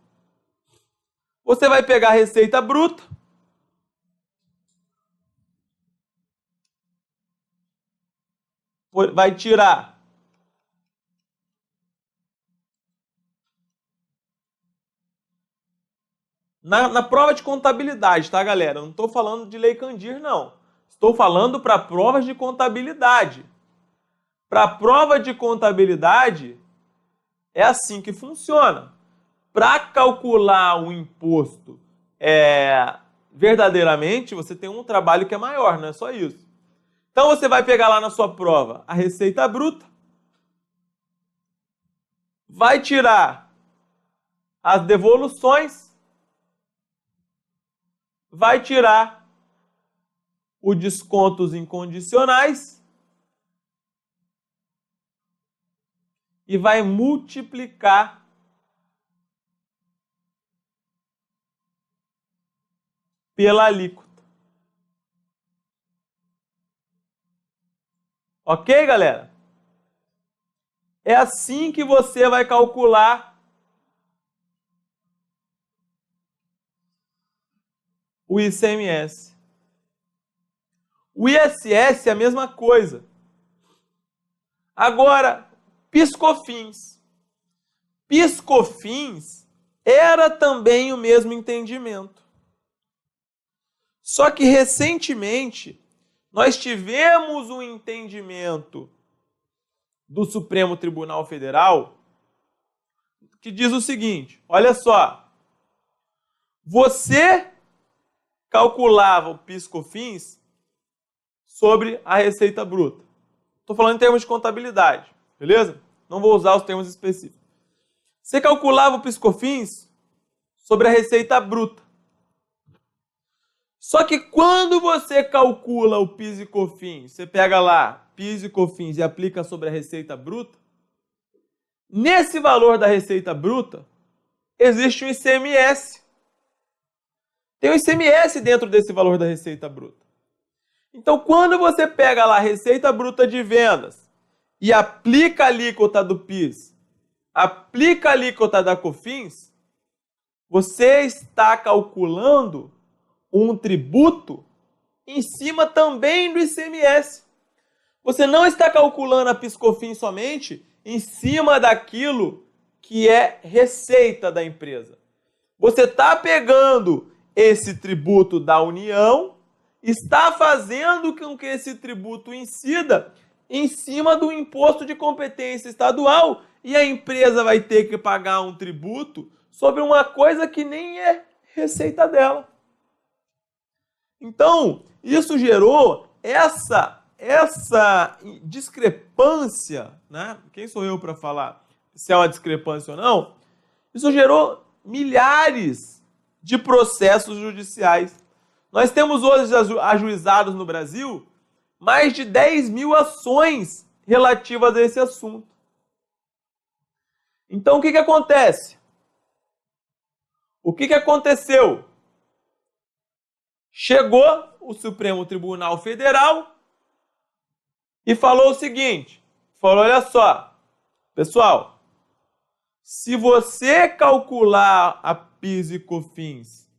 Você vai pegar a receita bruta, vai tirar na prova de contabilidade, tá, galera? Não estou falando de Lei Candir, não. Estou falando para provas de contabilidade. Para prova de contabilidade, é assim que funciona. Para calcular o imposto verdadeiramente, você tem um trabalho que é maior, não é só isso. Então, você vai pegar lá na sua prova a receita bruta, vai tirar as devoluções, vai tirar os descontos incondicionais e vai multiplicar pela alíquota. Ok, galera? É assim que você vai calcular o ICMS. O ISS é a mesma coisa. Agora, PIS/COFINS. PIS/COFINS era também o mesmo entendimento. Só que recentemente nós tivemos um entendimento do Supremo Tribunal Federal que diz o seguinte: olha só, você calculava o PIS/COFINS sobre a receita bruta. Estou falando em termos de contabilidade, beleza? Não vou usar os termos específicos. Você calculava o PIS/COFINS sobre a receita bruta. Só que quando você calcula o PIS e COFINS, você pega lá PIS e COFINS e aplica sobre a receita bruta, nesse valor da receita bruta, existe um ICMS. Tem um ICMS dentro desse valor da receita bruta. Então, quando você pega lá a receita bruta de vendas e aplica a alíquota do PIS, aplica a alíquota da COFINS, você está calculando um tributo em cima também do ICMS. Você não está calculando a PIS/COFINS somente em cima daquilo que é receita da empresa. Você está pegando esse tributo da União, está fazendo com que esse tributo incida em cima do imposto de competência estadual e a empresa vai ter que pagar um tributo sobre uma coisa que nem é receita dela. Então, isso gerou essa discrepância, né? Quem sou eu para falar se é uma discrepância ou não? Isso gerou milhares de processos judiciais. Nós temos hoje ajuizados no Brasil mais de 10 mil ações relativas a esse assunto. Então, o que acontece? O que aconteceu? Chegou o Supremo Tribunal Federal e falou o seguinte, falou, olha só, pessoal, Se você calcular a PIS e COFINS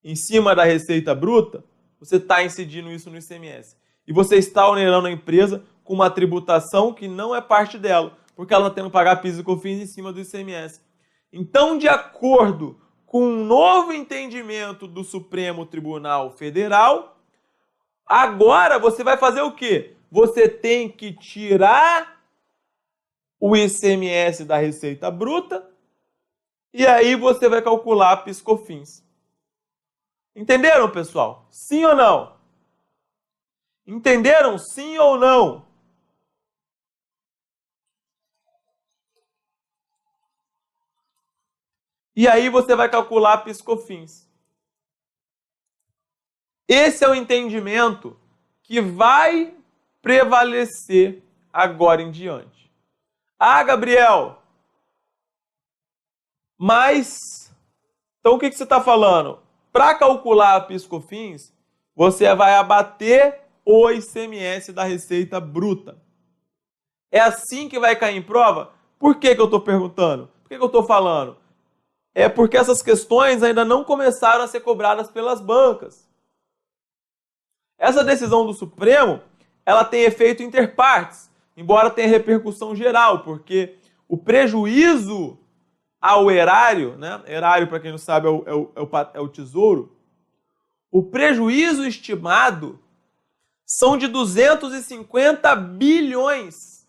em cima da receita bruta, você está incidindo isso no ICMS. E você está onerando a empresa com uma tributação que não é parte dela, porque ela está tendo que pagar PIS e COFINS em cima do ICMS. Então, de acordo com um novo entendimento do Supremo Tribunal Federal, agora você vai fazer o quê? Você tem que tirar o ICMS da receita bruta e aí você vai calcular a PIS/COFINS. Entenderam, pessoal? Sim ou não? Entenderam? Sim ou não? E aí você vai calcular a PIS/COFINS. Esse é o entendimento que vai prevalecer agora em diante. Ah, Gabriel, mas então o que você está falando? Para calcular a PIS/COFINS, você vai abater o ICMS da receita bruta. É assim que vai cair em prova? Por que eu estou perguntando? Por que eu estou falando? É porque essas questões ainda não começaram a ser cobradas pelas bancas. Essa decisão do Supremo, ela tem efeito interpartes, embora tenha repercussão geral, porque o prejuízo ao erário, né? Erário, para quem não sabe, é o tesouro. O prejuízo estimado são de 250 bilhões.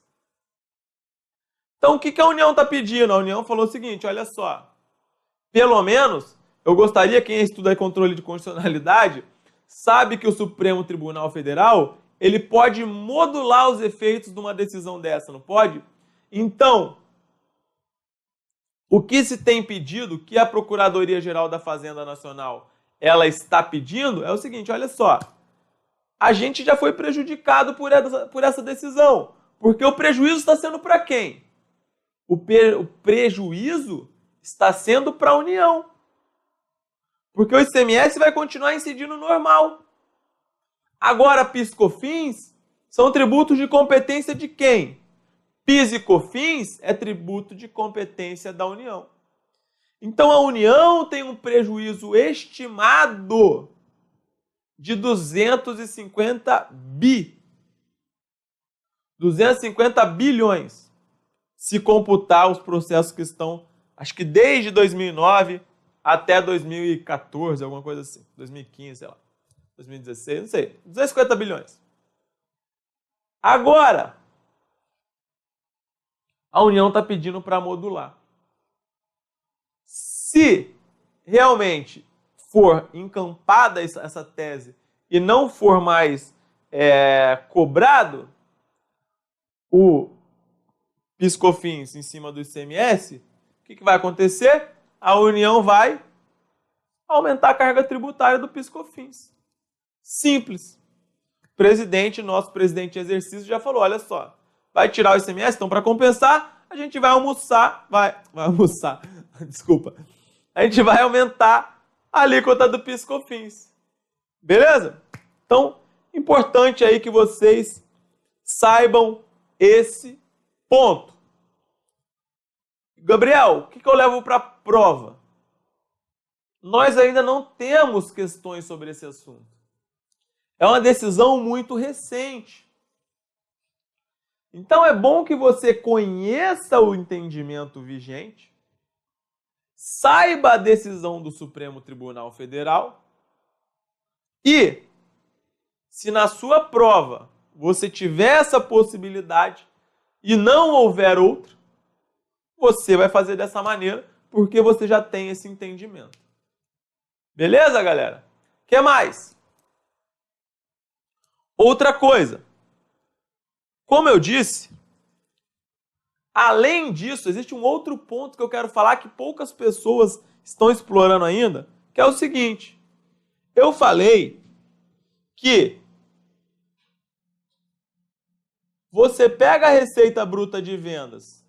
Então, o que a União está pedindo? A União falou o seguinte, olha só, pelo menos, eu gostaria, quem estuda controle de constitucionalidade, sabe que o Supremo Tribunal Federal, ele pode modular os efeitos de uma decisão dessa, não pode? Então, o que se tem pedido, que a Procuradoria-Geral da Fazenda Nacional ela está pedindo, é o seguinte, olha só, a gente já foi prejudicado por essa decisão, porque o prejuízo está sendo para quem? O prejuízo está sendo para a União. Porque o ICMS vai continuar incidindo normal. Agora, PIS e COFINS são tributos de competência de quem? PIS e COFINS é tributo de competência da União. Então, a União tem um prejuízo estimado de 250 bilhões, se computar os processos que estão, acho que desde 2009 até 2014, alguma coisa assim, 2015, sei lá, 2016, não sei, 250 bilhões. Agora, a União está pedindo para modular. Se realmente for encampada essa tese e não for mais cobrado o PIS/COFINS em cima do ICMS, o que vai acontecer? A União vai aumentar a carga tributária do PIS/COFINS. Simples. Nosso presidente em exercício já falou, olha só, vai tirar o ICMS, então para compensar, a gente vai almoçar, desculpa, a gente vai aumentar a alíquota do PIS/COFINS. Beleza? Então, importante aí que vocês saibam esse ponto. Gabriel, o que eu levo para a prova? Nós ainda não temos questões sobre esse assunto. É uma decisão muito recente. Então é bom que você conheça o entendimento vigente, saiba a decisão do Supremo Tribunal Federal e, se na sua prova você tiver essa possibilidade e não houver outra, você vai fazer dessa maneira porque você já tem esse entendimento. Beleza, galera? O que mais? Outra coisa. Como eu disse, além disso, existe um outro ponto que eu quero falar que poucas pessoas estão explorando ainda, que é o seguinte. Eu falei que você pega a receita bruta de vendas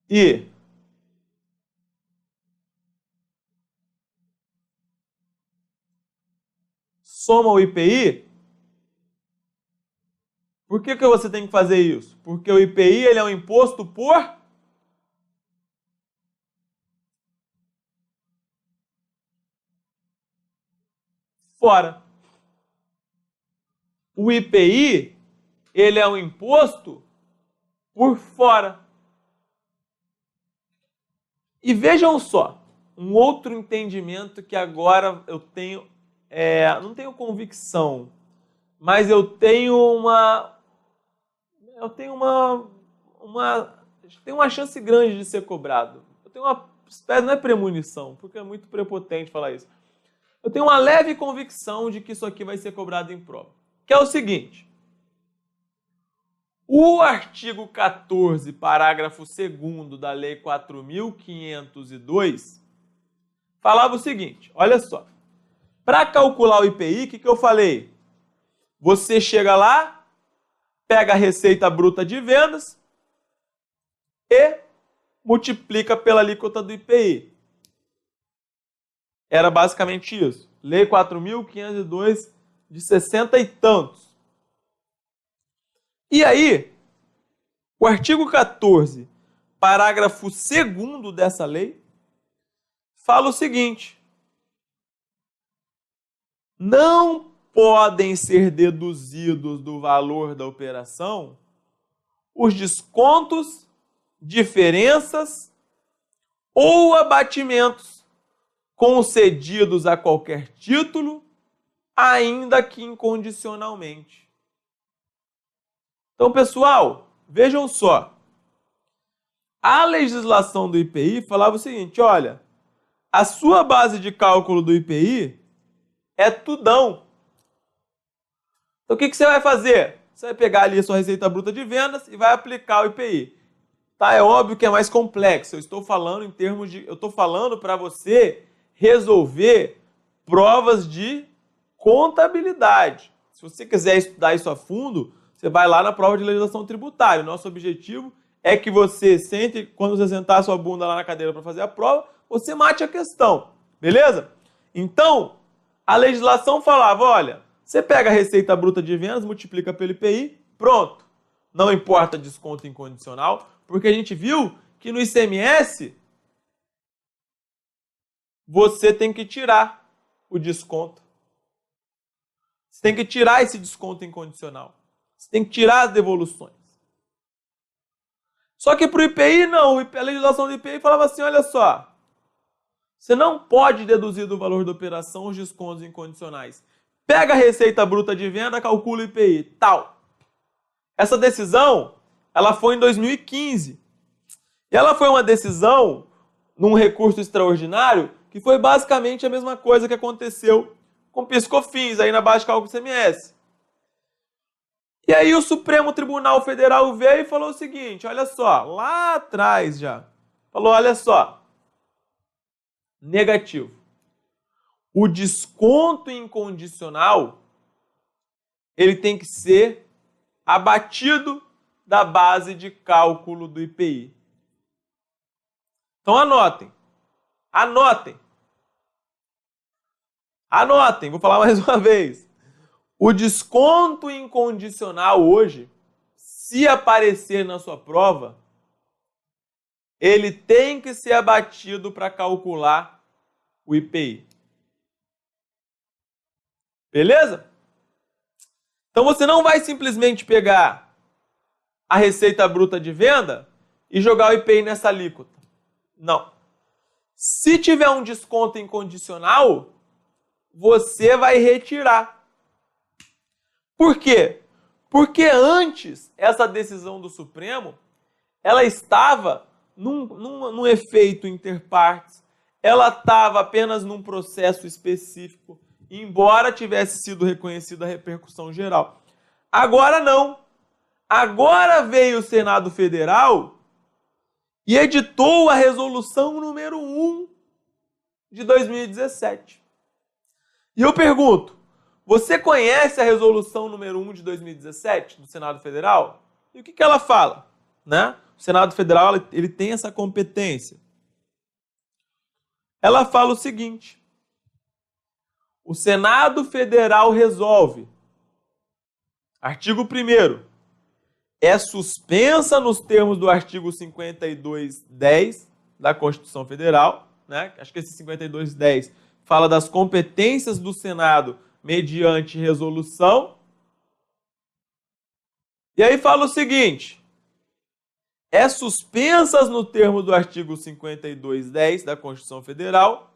e soma o IPI, Por que você tem que fazer isso? Porque o IPI ele é um imposto por fora. O IPI ele é um imposto por fora. E vejam só, um outro entendimento que agora eu tenho, não tenho convicção, mas eu tenho uma chance grande de ser cobrado. Eu tenho uma espécie, não é premonição, porque é muito prepotente falar isso. Eu tenho uma leve convicção de que isso aqui vai ser cobrado em prova. Que é o seguinte. O artigo 14, parágrafo 2º da Lei 4.502, falava o seguinte, olha só. Para calcular o IPI, o que eu falei? Você chega lá, pega a receita bruta de vendas e multiplica pela alíquota do IPI. Era basicamente isso. Lei 4.502 de 60 e tantos. E aí, o artigo 14, parágrafo 2º dessa lei, fala o seguinte: não podem ser deduzidos do valor da operação os descontos, diferenças ou abatimentos concedidos a qualquer título, ainda que incondicionalmente. Então, pessoal, vejam só. A legislação do IPI falava o seguinte, olha, a sua base de cálculo do IPI é tudão. Então, o que você vai fazer? Você vai pegar ali a sua receita bruta de vendas e vai aplicar o IPI. Tá? É óbvio que é mais complexo. Eu estou falando em termos de... Eu estou falando para você resolver provas de contabilidade. Se você quiser estudar isso a fundo, você vai lá na prova de legislação tributária. O nosso objetivo é que você sente, quando você sentar a sua bunda lá na cadeira para fazer a prova, você mate a questão. Beleza? Então, a legislação falava, olha, você pega a receita bruta de vendas, multiplica pelo IPI, pronto. Não importa desconto incondicional, porque a gente viu que no ICMS você tem que tirar o desconto. Você tem que tirar esse desconto incondicional. Você tem que tirar as devoluções. Só que para o IPI, não. A legislação do IPI falava assim, olha só. Você não pode deduzir do valor da operação os descontos incondicionais. Pega a receita bruta de venda, calcula o IPI, tal. Essa decisão, ela foi em 2015. E ela foi uma decisão num recurso extraordinário que foi basicamente a mesma coisa que aconteceu com PIS/COFINS aí na base de cálculo ICMS. E aí o Supremo Tribunal Federal veio e falou o seguinte, olha só, lá atrás já, falou, olha só, negativo. O desconto incondicional, ele tem que ser abatido da base de cálculo do IPI. Então anotem, vou falar mais uma vez. O desconto incondicional hoje, se aparecer na sua prova, ele tem que ser abatido para calcular o IPI. Beleza? Então você não vai simplesmente pegar a receita bruta de venda e jogar o IPI nessa alíquota. Não. Se tiver um desconto incondicional, você vai retirar. Por quê? Porque antes, essa decisão do Supremo, ela estava num efeito interpartes, ela estava apenas num processo específico, embora tivesse sido reconhecida a repercussão geral. Agora não. Agora veio o Senado Federal e editou a resolução número 1 de 2017. E eu pergunto, você conhece a resolução número 1 de 2017 do Senado Federal? E o que ela fala? Né? O Senado Federal ele tem essa competência. Ela fala o seguinte, o Senado Federal resolve, artigo 1º, é suspensa nos termos do artigo 5210 da Constituição Federal, né? Acho que esse 5210 fala das competências do Senado mediante resolução. E aí fala o seguinte: é suspensas no termo do artigo 5210 da Constituição Federal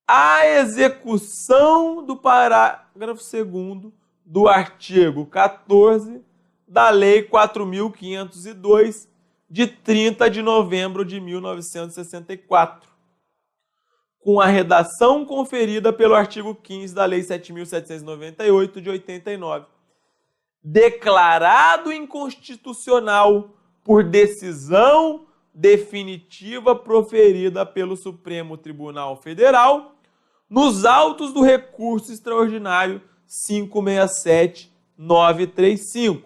a execução do parágrafo 2º do artigo 14 da Lei 4.502, de 30 de novembro de 1964, com a redação conferida pelo artigo 15 da Lei 7.798, de 89, declarado inconstitucional por decisão definitiva proferida pelo Supremo Tribunal Federal nos autos do recurso extraordinário 567-935,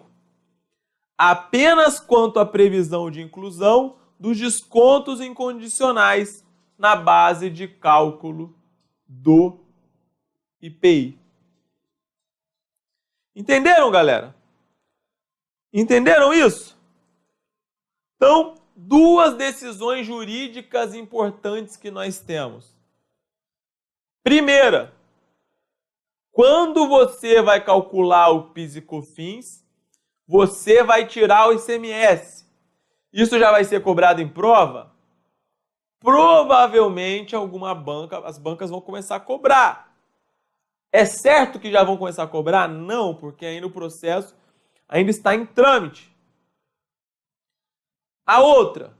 apenas quanto à previsão de inclusão dos descontos incondicionais na base de cálculo do IPI. Entenderam, galera? Entenderam isso? Então, duas decisões jurídicas importantes que nós temos. Primeira, quando você vai calcular o PIS e COFINS, você vai tirar o ICMS. Isso já vai ser cobrado em prova? Provavelmente as bancas vão começar a cobrar. É certo que já vão começar a cobrar? Não, porque ainda o processo ainda está em trâmite. A outra,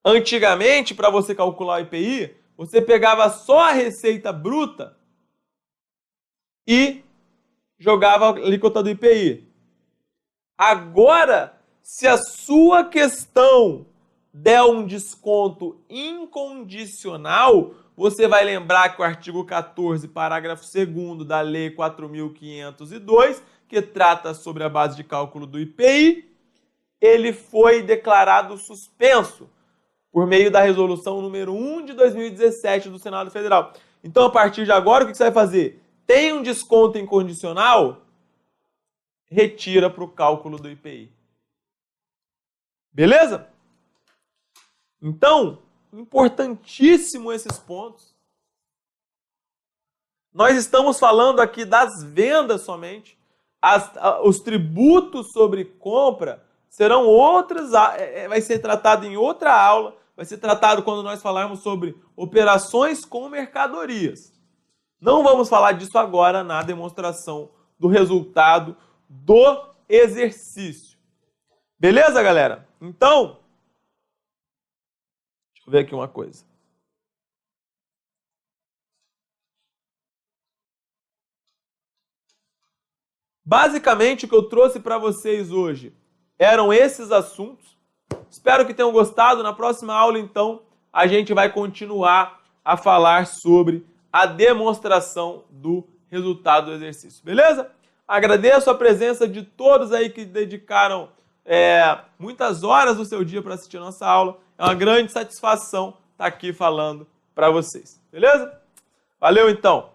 antigamente, para você calcular o IPI, você pegava só a receita bruta e jogava a alíquota do IPI. Agora, se a sua questão der um desconto incondicional, você vai lembrar que o artigo 14, parágrafo 2º da Lei 4.502, que trata sobre a base de cálculo do IPI, ele foi declarado suspenso por meio da resolução número 1 de 2017 do Senado Federal. Então, a partir de agora, o que você vai fazer? Tem um desconto incondicional? Retira para o cálculo do IPI. Beleza? Então, importantíssimo esses pontos. Nós estamos falando aqui das vendas somente. Os tributos sobre compra serão outras, vai ser tratado em outra aula, vai ser tratado quando nós falarmos sobre operações com mercadorias. Não vamos falar disso agora na demonstração do resultado do exercício. Beleza, galera? Então, deixa eu ver aqui uma coisa. Basicamente, o que eu trouxe para vocês hoje eram esses assuntos. Espero que tenham gostado. Na próxima aula, então, a gente vai continuar a falar sobre a demonstração do resultado do exercício. Beleza? Agradeço a presença de todos aí que dedicaram muitas horas do seu dia para assistir a nossa aula. É uma grande satisfação estar aqui falando para vocês. Beleza? Valeu, então!